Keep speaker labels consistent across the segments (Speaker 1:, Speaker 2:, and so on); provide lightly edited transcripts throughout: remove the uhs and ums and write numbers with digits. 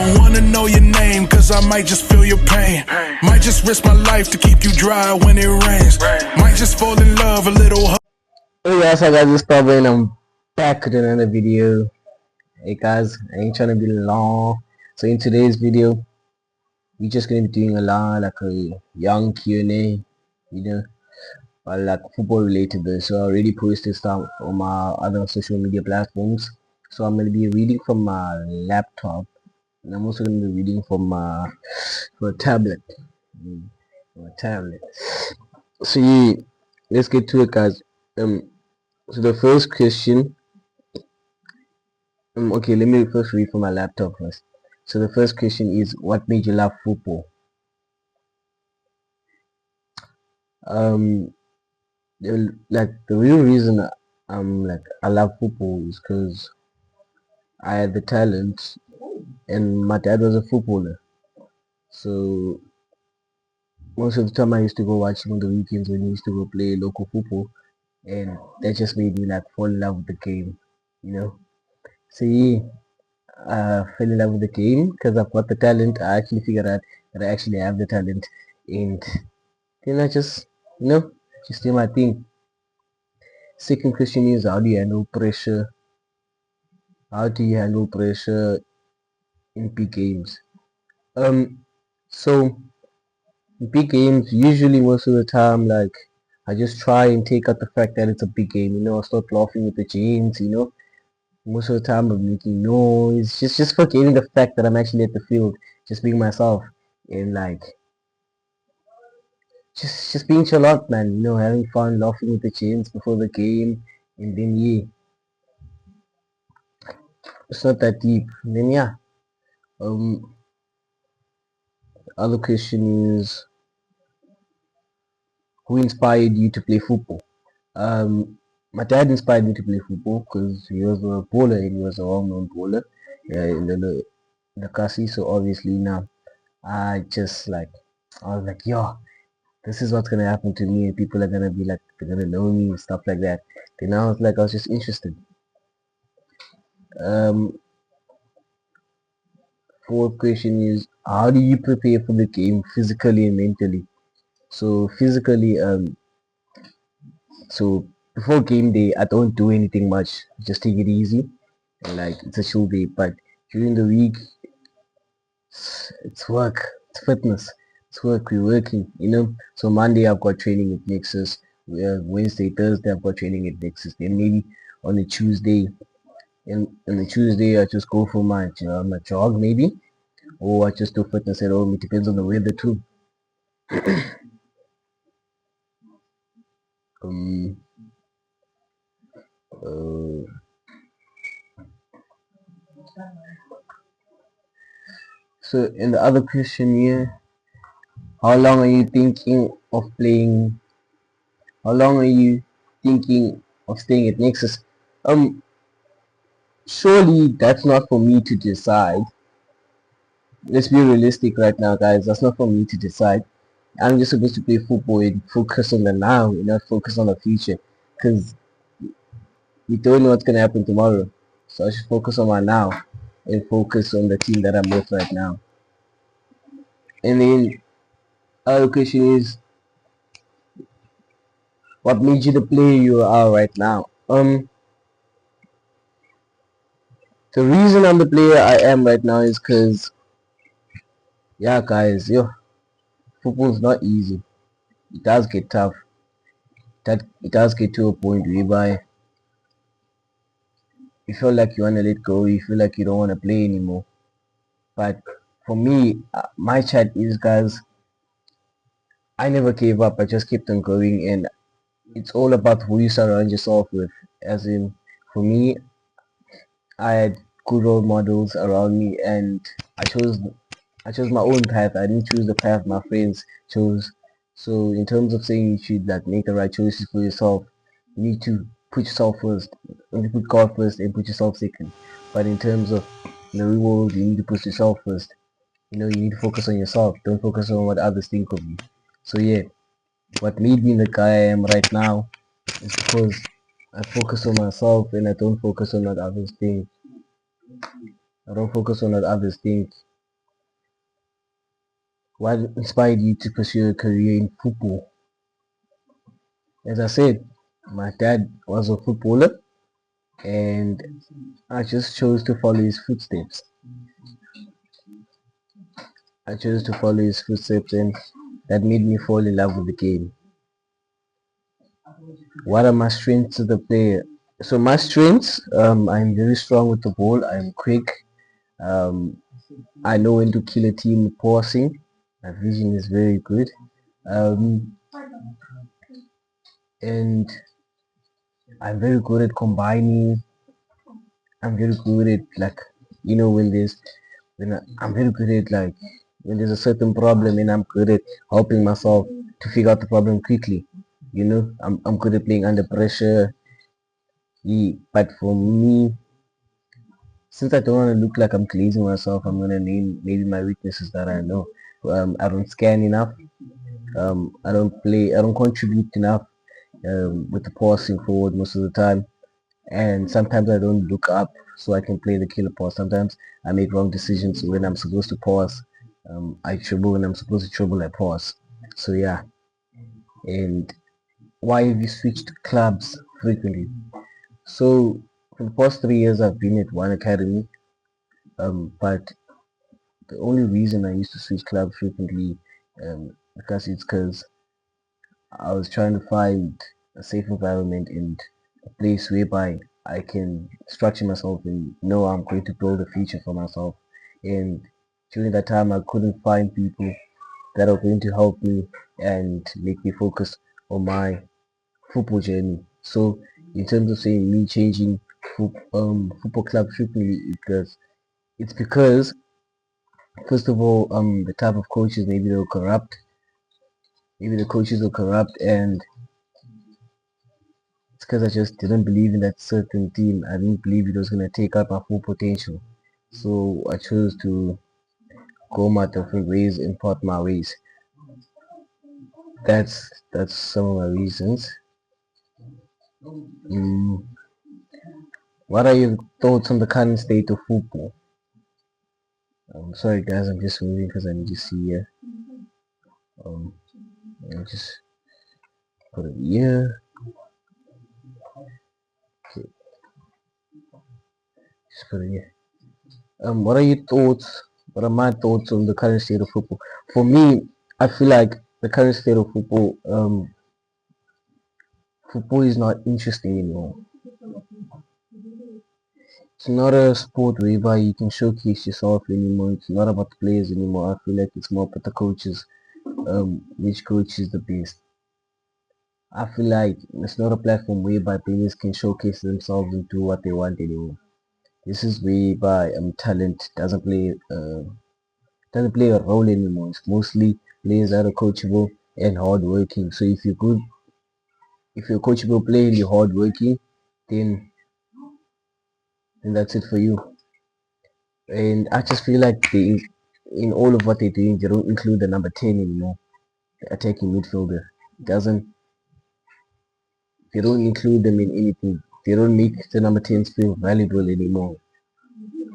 Speaker 1: don't wanna know your name, cause I might just feel your pain. Might just risk my life to keep you dry when it rains. Might just fall in love a little.
Speaker 2: Hey guys, I got this Starboy and I'm back with another video. Hey guys, I ain't trying to be long. So in today's video, we're just gonna be doing a lot like a young Q&A, you know, but like football related though. So I already posted stuff on my other social media platforms. So I'm gonna be reading from my laptop, and I'm also gonna be reading from a tablet. From a tablet. So yeah, let's get to it, guys. So the first question. Okay, let me first read from my laptop first. So the first question is, what made you love football? Um, the real reason I love football is because I had the talent, and my dad was a footballer. So most of the time I used to go watch him on the weekends when he used to go play local football, and that just made me like fall in love with the game, you know. So yeah, I fell in love with the game because I've got the talent. I actually figured out that I actually have the talent, and then I just, you know, just do my thing. Second question is, how do you handle pressure? How do you handle pressure in big games? So in big games, usually most of the time, like I just try and take out the fact that it's a big game. You know, I start laughing with the James. You know, most of the time I'm making noise, just forgetting the fact that I'm actually at the field, just being myself, and like just being chill out, man. You know, having fun, laughing with the James before the game, and then yeah, it's not that deep. And then yeah, um, other question is, who inspired you to play football? My dad inspired me to play football because he was a bowler and he was a well-known bowler, yeah, in the Kasi. So obviously now I just like I was like, yo, this is what's gonna happen to me, and people are gonna be like, they're gonna know me and stuff like that. Then I was just interested. Um, Fourth question is, how do you prepare for the game physically and mentally? So physically, so before game day, I don't do anything much. Just take it easy, and like it's a chill day. But during the week, it's work, it's fitness, it's work. We're working, you know. So Monday I've got training at Nexus. Wednesday, Thursday I've got training at Nexus. Then maybe on a Tuesday, and on a Tuesday I just go for my jog maybe, or I just do fitness at home. It depends on the weather too. Um, uh, so in the other question here, how long are you thinking of playing? How long are you thinking of staying at Nexus? Um, Surely that's not for me to decide. Let's be realistic right now, guys. That's not for me to decide. I'm just supposed to play football and focus on the now and not focus on the future. Because we don't know what's gonna happen tomorrow. So I should focus on my now and focus on the team that I'm with right now. And then other question is, what made you the player you are right now? The reason I'm the player I am right now is because, yeah, guys, yo, football's not easy. It does get tough. That it does get to a point whereby you feel like you want to let go. You feel like you don't want to play anymore. But for me, my chat is, guys, I never gave up. I just kept on going, and it's all about who you surround yourself with. As in, for me, I had good role models around me, and I chose I chose my own path. I didn't choose the path my friends chose. So in terms of saying you should like make the right choices for yourself, you need to put yourself first. You need to put God first and put yourself second. But in terms of the real world, you need to put yourself first. You know, you need to focus on yourself. Don't focus on what others think of you. So yeah, what made me the guy I am right now is because I focus on myself and I don't focus on what others think. I don't focus on what others think. What inspired you to pursue a career in football? As I said, my dad was a footballer, and I just chose to follow his footsteps. I chose to follow his footsteps, and that made me fall in love with the game. What are my strengths as a player? So my strengths, I'm very strong with the ball. I'm quick. Um, I know when to kill a team with passing. My vision is very good. Um, and I'm very good at combining. I'm very good at like, I'm very good at like when there's a certain problem and I'm good at helping myself to figure out the problem quickly. I'm good at playing under pressure. But for me, since I don't want to look like I'm glazing myself, I'm gonna name maybe my weaknesses that I know. I don't scan enough. I don't contribute enough with the passing forward most of the time. And sometimes I don't look up so I can play the killer pass. Sometimes I make wrong decisions when I'm supposed to pass. I dribble when I'm supposed to dribble. I pass. So yeah. And why have you switched clubs frequently? So for the past 3 years I've been at one academy. But the only reason I used to switch clubs frequently, because I was trying to find a safe environment and a place whereby I can structure myself and know I'm going to build a future for myself. And during that time, I couldn't find people that are going to help me and make me focus on my football journey. So, in terms of saying me changing football club frequently, it's because first of all, the type of coaches maybe they were corrupt. Maybe the coaches were corrupt, and it's because I just didn't believe in that certain team. I didn't believe it was going to take out my full potential. So I chose to go my different ways, import my ways. That's some of my reasons. Mm, what are your thoughts on the current state of football? I'm sorry guys, I'm just moving because I need to see here. Um, I'll just put it here. Okay, just put it here. What are your thoughts? What are my thoughts on the current state of football? For me, I feel like the current state of football is not interesting anymore. It's not a sport whereby you can showcase yourself anymore. It's not about the players anymore. I feel like it's more about the coaches. Which coach is the best? I feel like it's not a platform whereby players can showcase themselves and do what they want anymore. This is whereby talent doesn't play a role anymore. It's mostly players that are coachable and hardworking. So if you're a coachable player and you're hardworking, then then that's it for you. And I just feel like in all of what they're doing, they don't include the number 10 anymore, the attacking midfielder. It doesn't They don't include them in anything. They don't make the number 10s feel valuable anymore.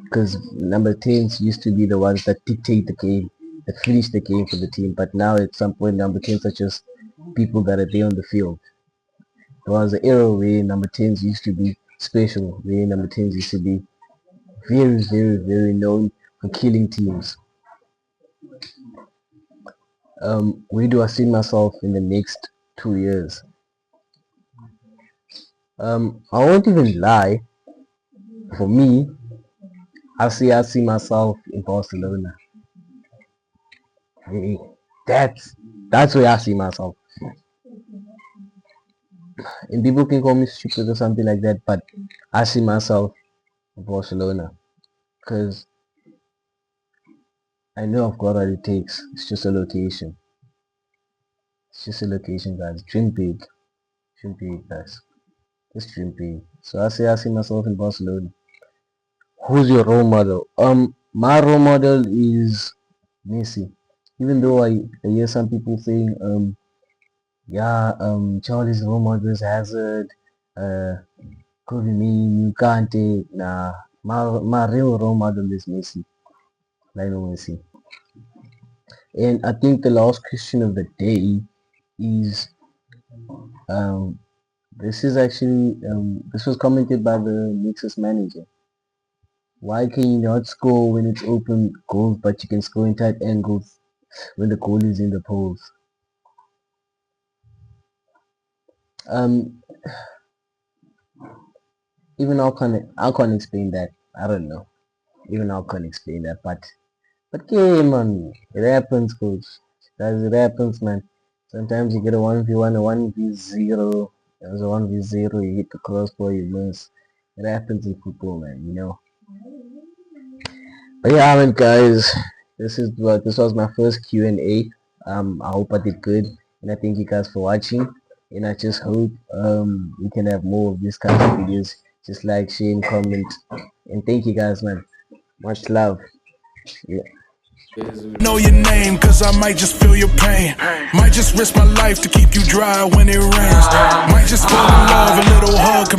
Speaker 2: Because number 10s used to be the ones that dictate the game, that finish the game for the team. But now at some point, number 10s are just people that are there on the field. There was an era where number 10s used to be special, where number 10s used to be very, very, very known for killing teams. Where do I see myself in the next 2 years? I won't even lie. For me, I see myself in Barcelona. Eh, that's where I see myself. And people can call me stupid or something like that, but I see myself in Barcelona because I know I've got what it takes. It's just a location. It's just a location, guys. Dream big, guys. Just dream big. So I see myself in Barcelona. Who's your role model? My role model is Messi. Even though I hear some people saying, yeah, Charlie's role model is Hazard, could be me, you can't take, nah. My real role model is Messi. Lionel Messi. And I think the last question of the day is um this is actually this was commented by the Nexus manager. Why can you not score when it's open goals, but you can score in tight angles when the goal is in the post? Um, even I can't explain that. I don't know. Even I can't explain that. But yeah, man, it happens, coach. Guys, it happens, man. Sometimes you get a 1v1, a 1v0. There's a 1v0, you hit the crossbar, you miss. It happens in football, man, you know. But yeah, man, guys, this was my first Q&A. I hope I did good, and I thank you guys for watching. And I just hope we can have more of these kinds of videos. Just like, share, and comment. And thank you guys, man. Much love. Yeah.
Speaker 1: Know your name, cause I might just feel your pain. Might just risk my life to keep you dry when it rains. Might just fall in love, a little hug.